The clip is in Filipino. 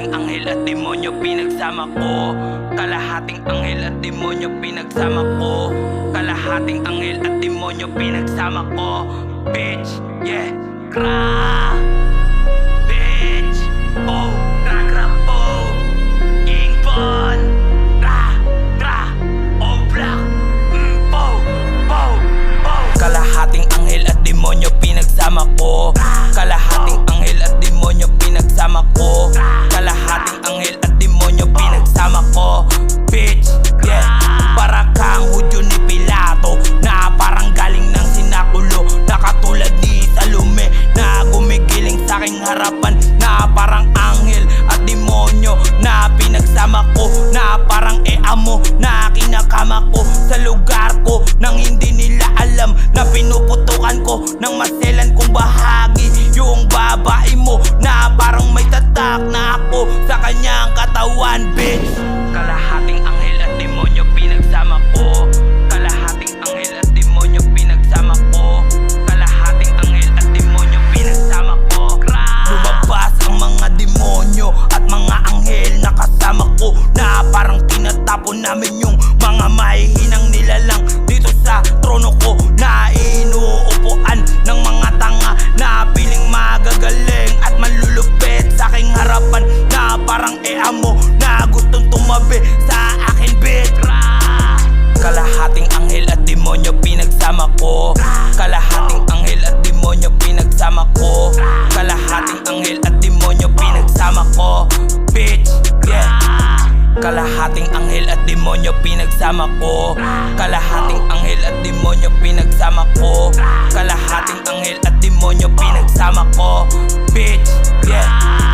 Kalahating anghel at demonyo pinagsama ko. Kalahating anghel at demonyo pinagsama ko. Kalahating anghel at demonyo pinagsama ko. Bitch, yeah, kra. Bitch, oh, kra po. King Von, kra, oh black, po. Kalahating anghel at demonyo pinagsama ko. Kalahating anghel at demonyo pinagsama ko. Kalahating anghel at demonyo pinagsama ko. Bitch, yeah, para kang Hudyo ni Pilato, na parang galing ng sinakulo, na katulad ni Salome, na gumigiling sa aking harapan, na parang anghel at demonyo na pinagsama ko, na parang amo na kinakama ko sa lugar ko, nang hindi nila alam na pinuputukan ko ng maselan kong bahagi yung babae mo, na parang may tatak na ako sa kanyang katawan. Bitch, kalahating anghel at demonyo pinagsama ko. Kalahating anghel at demonyo pinagsama ko. Kalahating anghel at demonyo pinagsama ko. Lumabas ang mga demonyo at mga anghel na kasama ko, na parang tinatapon namin yung mga mahihinang nilalang dito sa trono ko, na inuupuan ng mga tanga na piling magagaling at malulupit sa aking harapan, na parang amo na gustong tumabi sa akin. Bitch, kalahating anghel at demonyo pinagsama ko. Kalahating anghel at demonyo pinagsama ko. Kalahating anghel at demonyo pinagsama ko. Bitch, yeah. Kalahating anghel at demonyo pinagsama ko. Kalahating anghel at demonyo pinagsama ko. Kalahating anghel at demonyo pinagsama ko. Bitch, yeah.